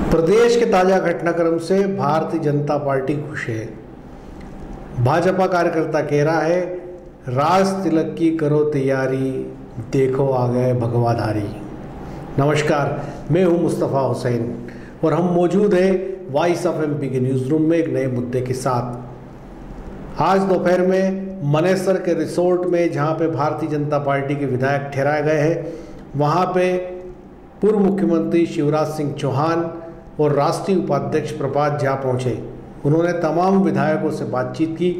प्रदेश के ताजा घटनाक्रम से भारतीय जनता पार्टी खुश है। भाजपा कार्यकर्ता कह रहा है, राज तिलक की करो तैयारी, देखो आ गए भगवाधारी। नमस्कार, मैं हूं मुस्तफ़ा हुसैन और हम मौजूद हैं वॉइस ऑफ एमपी के न्यूज़ रूम में एक नए मुद्दे के साथ। आज दोपहर में मनेसर के रिसोर्ट में, जहां पे भारतीय जनता पार्टी के विधायक ठहराए गए हैं, वहां पे पूर्व मुख्यमंत्री शिवराज सिंह चौहान और राष्ट्रीय उपाध्यक्ष प्रभात झा पहुंचे। उन्होंने तमाम विधायकों से बातचीत की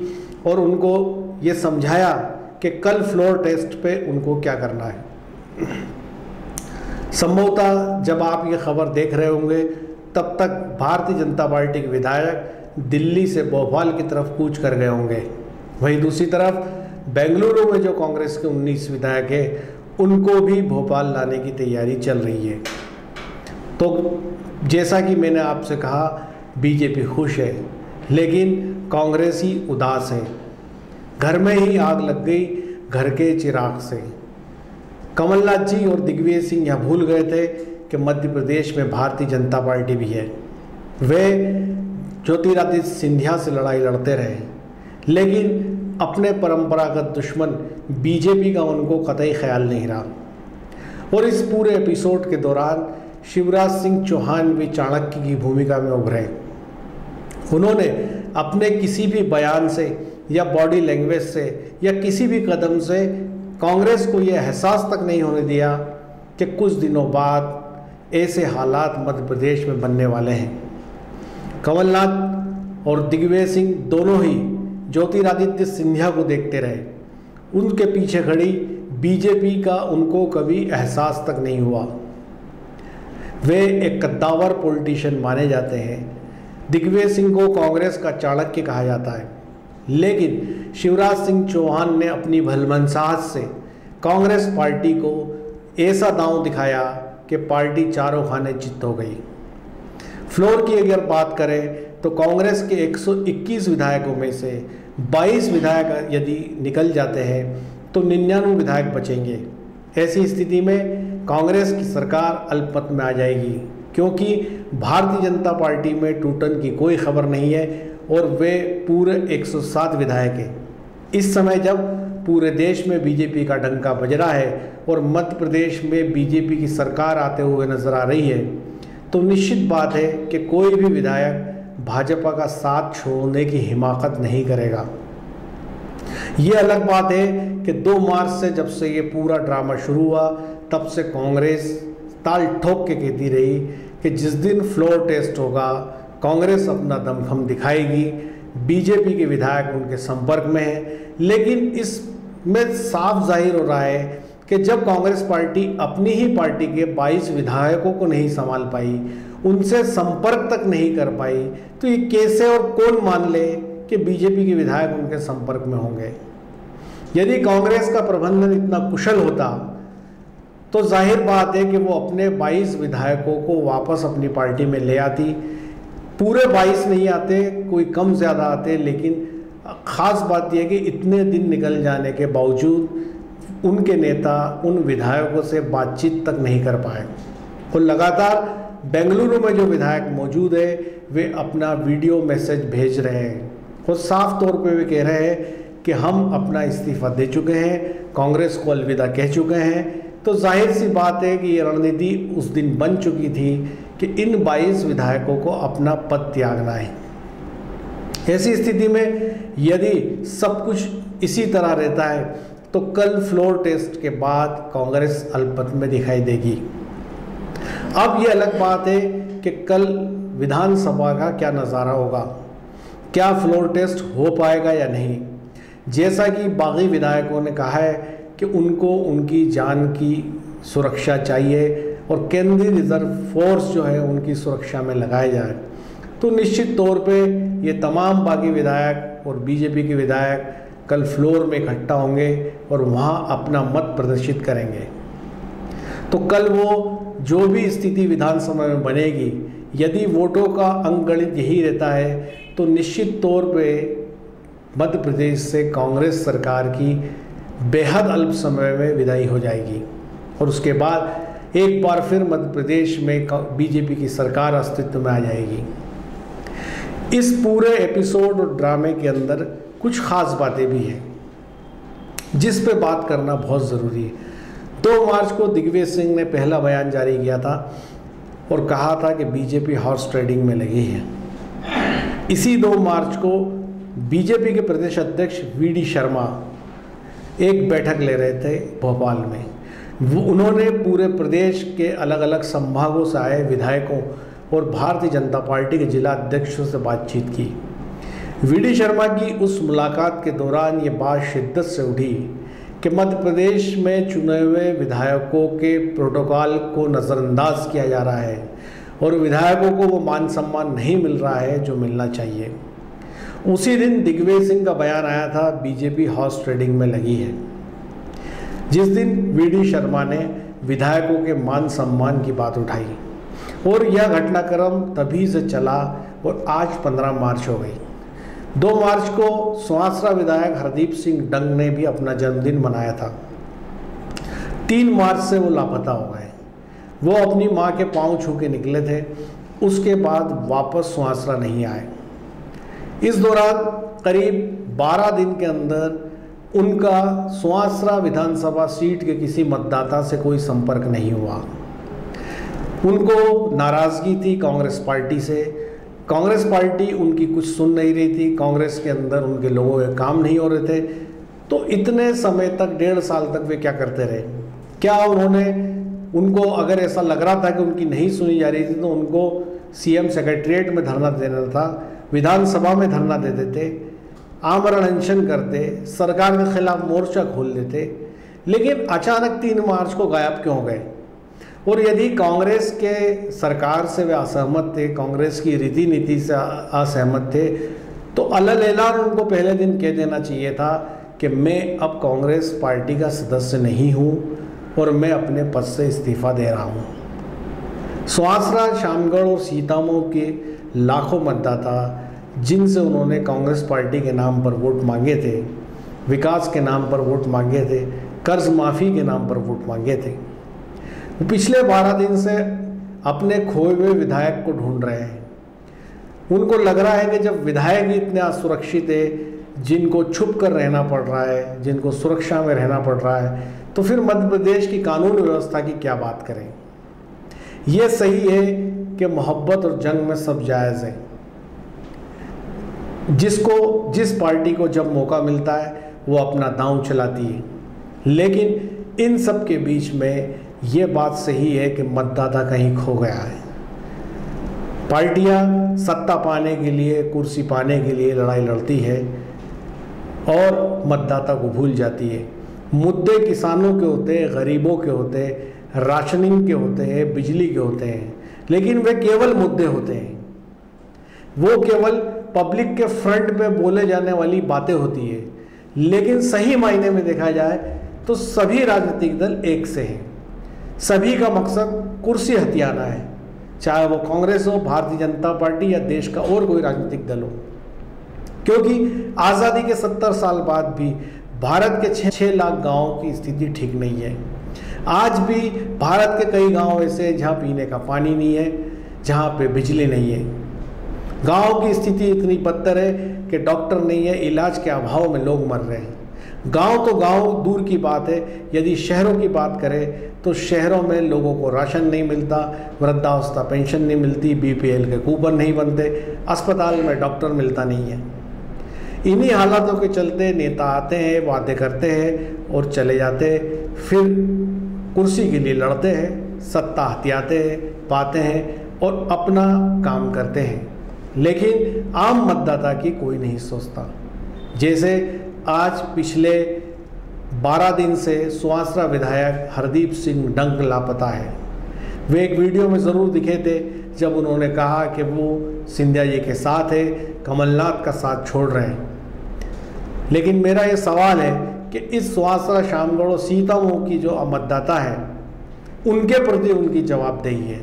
और उनको ये समझाया कि कल फ्लोर टेस्ट पे उनको क्या करना है। संभवतः जब आप ये खबर देख रहे होंगे तब तक भारतीय जनता पार्टी के विधायक दिल्ली से भोपाल की तरफ कूच कर गए होंगे। वहीं दूसरी तरफ बेंगलुरु में जो कांग्रेस के 19 विधायक हैं, उनको भी भोपाल लाने की तैयारी चल रही है। तो जैसा कि मैंने आपसे कहा, बीजेपी खुश है लेकिन कांग्रेसी उदास है। घर में ही आग लग गई घर के चिराग से। कमलनाथ जी और दिग्विजय सिंह यह भूल गए थे कि मध्य प्रदेश में भारतीय जनता पार्टी भी है। वे ज्योतिरादित्य सिंधिया से लड़ाई लड़ते रहे लेकिन अपने परंपरागत दुश्मन बीजेपी का उनको कतई ख्याल नहीं रहा। और इस पूरे एपिसोड के दौरान शिवराज सिंह चौहान भी चाणक्य की भूमिका में उभरे। उन्होंने अपने किसी भी बयान से या बॉडी लैंग्वेज से या किसी भी कदम से कांग्रेस को यह एहसास तक नहीं होने दिया कि कुछ दिनों बाद ऐसे हालात मध्य प्रदेश में बनने वाले हैं। कमलनाथ और दिग्विजय सिंह दोनों ही ज्योतिरादित्य सिंधिया को देखते रहे। उनके पीछे खड़ी बीजेपी का उनको कभी एहसास तक नहीं हुआ। वे एक कद्दावर पॉलिटिशियन माने जाते हैं। दिग्विजय सिंह को कांग्रेस का चाणक्य कहा जाता है, लेकिन शिवराज सिंह चौहान ने अपनी भलमनसाहत से कांग्रेस पार्टी को ऐसा दांव दिखाया कि पार्टी चारों खाने चित्त हो गई। फ्लोर की अगर बात करें तो कांग्रेस के 121 विधायकों में से 22 विधायक यदि निकल जाते हैं तो 99 विधायक बचेंगे। ऐसी स्थिति में कांग्रेस की सरकार अल्पमत में आ जाएगी, क्योंकि भारतीय जनता पार्टी में टूटन की कोई खबर नहीं है और वे पूरे 107 विधायक हैं। इस समय जब पूरे देश में बीजेपी का डंका बज रहा है और मध्य प्रदेश में बीजेपी की सरकार आते हुए नजर आ रही है, तो निश्चित बात है कि कोई भी विधायक भाजपा का साथ छोड़ने की हिमाकत नहीं करेगा। ये अलग बात है कि 2 मार्च से जब से ये पूरा ड्रामा शुरू हुआ, तब से कांग्रेस ताल ठोक के कहती रही कि जिस दिन फ्लोर टेस्ट होगा कांग्रेस अपना दमखम दिखाएगी। बीजेपी के विधायक उनके संपर्क में हैं, लेकिन इसमें साफ जाहिर हो रहा है कि जब कांग्रेस पार्टी अपनी ही पार्टी के 22 विधायकों को नहीं संभाल पाई, उनसे संपर्क तक नहीं कर पाई, तो ये कैसे और कौन मान ले कि बीजेपी के विधायक उनके संपर्क में होंगे। यदि कांग्रेस का प्रबंधन इतना कुशल होता तो जाहिर बात है कि वो अपने 22 विधायकों को वापस अपनी पार्टी में ले आती। पूरे 22 नहीं आते, कोई कम ज़्यादा आते, लेकिन ख़ास बात यह है कि इतने दिन निकल जाने के बावजूद उनके नेता उन विधायकों से बातचीत तक नहीं कर पाए। और लगातार बेंगलुरु में जो विधायक मौजूद है वे अपना वीडियो मैसेज भेज रहे हैं और साफ तौर पे वे कह रहे हैं कि हम अपना इस्तीफा दे चुके हैं, कांग्रेस को अलविदा कह चुके हैं। तो जाहिर सी बात है कि ये रणनीति उस दिन बन चुकी थी कि इन 22 विधायकों को अपना पद त्यागना है। ऐसी स्थिति में यदि सब कुछ इसी तरह रहता है तो कल फ्लोर टेस्ट के बाद कांग्रेस अल्पमत में दिखाई देगी। अब ये अलग बात है कि कल विधानसभा का क्या नज़ारा होगा, क्या फ्लोर टेस्ट हो पाएगा या नहीं। जैसा कि बागी विधायकों ने कहा है कि उनको उनकी जान की सुरक्षा चाहिए और केंद्रीय रिजर्व फोर्स जो है उनकी सुरक्षा में लगाए जाए, तो निश्चित तौर पे ये तमाम बागी विधायक और बीजेपी के विधायक कल फ्लोर में इकट्ठा होंगे और वहाँ अपना मत प्रदर्शित करेंगे। तो कल वो जो भी स्थिति विधानसभा में बनेगी, यदि वोटों का अंकगणित यही रहता है तो निश्चित तौर पे मध्य प्रदेश से कांग्रेस सरकार की बेहद अल्प समय में विदाई हो जाएगी और उसके बाद एक बार फिर मध्य प्रदेश में बीजेपी की सरकार अस्तित्व में आ जाएगी। इस पूरे एपिसोड और ड्रामे के अंदर कुछ खास बातें भी हैं जिस पे बात करना बहुत ज़रूरी है। 2 मार्च को दिग्विजय सिंह ने पहला बयान जारी किया था और कहा था कि बीजेपी हॉर्स ट्रेडिंग में लगी है। इसी 2 मार्च को बीजेपी के प्रदेश अध्यक्ष वीडी शर्मा एक बैठक ले रहे थे भोपाल में। उन्होंने पूरे प्रदेश के अलग अलग संभागों से आए विधायकों और भारतीय जनता पार्टी के जिला अध्यक्षों से बातचीत की। वीडी शर्मा की उस मुलाकात के दौरान ये बात शिद्दत से उठी कि मध्य प्रदेश में चुने हुए विधायकों के प्रोटोकॉल को नज़रअंदाज किया जा रहा है और विधायकों को वो मान सम्मान नहीं मिल रहा है जो मिलना चाहिए। उसी दिन दिग्विजय सिंह का बयान आया था बीजेपी हॉर्स ट्रेडिंग में लगी है, जिस दिन वीडी शर्मा ने विधायकों के मान सम्मान की बात उठाई और यह घटनाक्रम तभी से चला और आज 15 मार्च हो गई। 2 मार्च को सुहासरा विधायक हरदीप सिंह डंग ने भी अपना जन्मदिन मनाया था। 3 मार्च से वो लापता हो गए। वो अपनी मां के पांव छू के निकले थे, उसके बाद वापस सुहासरा नहीं आए। इस दौरान करीब 12 दिन के अंदर उनका सुहासरा विधानसभा सीट के किसी मतदाता से कोई संपर्क नहीं हुआ। उनको नाराज़गी थी कांग्रेस पार्टी से। कांग्रेस पार्टी उनकी कुछ सुन नहीं रही थी, कांग्रेस के अंदर उनके लोगों के काम नहीं हो रहे थे। तो इतने समय तक 1.5 साल तक वे क्या करते रहे? क्या उनको अगर ऐसा लग रहा था कि उनकी नहीं सुनी जा रही थी तो उनको सीएम सेक्रेटरिएट में धरना देना था, विधानसभा में धरना दे देते, आमरण अनशन करते, सरकार के खिलाफ मोर्चा खोल देते। लेकिन अचानक 3 मार्च को गायब क्यों हो गए? और यदि कांग्रेस के सरकार से वे असहमत थे, कांग्रेस की रीति नीति से असहमत थे, तो अलग ऐलान उनको पहले दिन कह देना चाहिए था कि मैं अब कांग्रेस पार्टी का सदस्य नहीं हूँ और मैं अपने पद से इस्तीफा दे रहा हूँ। सुहासरा, शामगढ़ और सीतामऊ के लाखों मतदाता जिनसे उन्होंने कांग्रेस पार्टी के नाम पर वोट मांगे थे, विकास के नाम पर वोट मांगे थे, कर्ज माफ़ी के नाम पर वोट मांगे थे, वो पिछले 12 दिन से अपने खोए हुए विधायक को ढूंढ रहे हैं। उनको लग रहा है कि जब विधायक इतने असुरक्षित है, जिनको छुप कर रहना पड़ रहा है, जिनको सुरक्षा में रहना पड़ रहा है, तो फिर मध्य प्रदेश की कानून व्यवस्था की क्या बात करें। ये सही है कि मोहब्बत और जंग में सब जायज़ है। जिस पार्टी को जब मौका मिलता है वो अपना दांव चलाती है, लेकिन इन सब के बीच में ये बात सही है कि मतदाता कहीं खो गया है। पार्टियां सत्ता पाने के लिए, कुर्सी पाने के लिए लड़ाई लड़ती है और मतदाता को भूल जाती है। मुद्दे किसानों के होते हैं, गरीबों के होते हैं, राशनिंग के होते हैं, बिजली के होते हैं, लेकिन वे केवल मुद्दे होते हैं। वो केवल पब्लिक के फ्रंट पे बोले जाने वाली बातें होती है। लेकिन सही मायने में देखा जाए तो सभी राजनीतिक दल एक से हैं। सभी का मकसद कुर्सी हथियाना है, चाहे वो कांग्रेस हो, भारतीय जनता पार्टी या देश का और कोई राजनीतिक दल हो। क्योंकि आज़ादी के 70 साल बाद भी भारत के 6 लाख गाँवों की स्थिति ठीक नहीं है। आज भी भारत के कई गांव ऐसे हैं जहाँ पीने का पानी नहीं है, जहाँ पे बिजली नहीं है। गांव की स्थिति इतनी बदतर है कि डॉक्टर नहीं है, इलाज के अभाव में लोग मर रहे हैं। गांव तो गांव दूर की बात है, यदि शहरों की बात करें तो शहरों में लोगों को राशन नहीं मिलता, वृद्धावस्था पेंशन नहीं मिलती, बीपीएल के कूपन नहीं बनते, अस्पताल में डॉक्टर मिलता नहीं है। इन्हीं हालातों के चलते नेता आते हैं, वादे करते हैं और चले जाते हैं, फिर कुर्सी के लिए लड़ते हैं, सत्ता हथियाते हैं, पाते हैं और अपना काम करते हैं। लेकिन आम मतदाता की कोई नहीं सोचता। जैसे आज पिछले 12 दिन से सुहासरा विधायक हरदीप सिंह डंग लापता है। वे एक वीडियो में ज़रूर दिखे थे जब उन्होंने कहा कि वो सिंधिया जी के साथ है, कमलनाथ का साथ छोड़ रहे हैं। लेकिन मेरा ये सवाल है कि इस सुहासरा, शामगढ़ और सीतामऊ की जो मतदाता है उनके प्रति उनकी जवाबदेही है।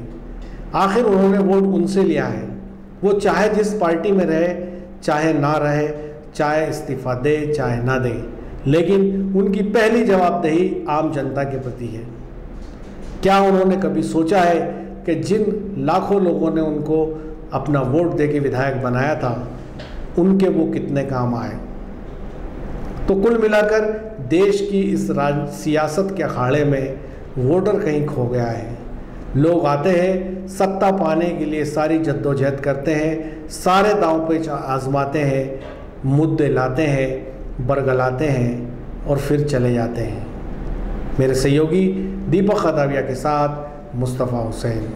आखिर उन्होंने वोट उनसे लिया है। वो चाहे जिस पार्टी में रहे, चाहे ना रहे, चाहे इस्तीफा दे चाहे ना दे, लेकिन उनकी पहली जवाबदेही आम जनता के प्रति है। क्या उन्होंने कभी सोचा है कि जिन लाखों लोगों ने उनको अपना वोट देके विधायक बनाया था उनके वो कितने काम आए? तो कुल मिलाकर देश की इस सियासत के अखाड़े में वोटर कहीं खो गया है। लोग आते हैं, सत्ता पाने के लिए सारी जद्दोजहद करते हैं, सारे दांव पे आजमाते हैं, मुद्दे लाते हैं, बरगलाते हैं और फिर चले जाते हैं। मेरे सहयोगी दीपक खदाविया के साथ मुस्तफ़ा हुसैन।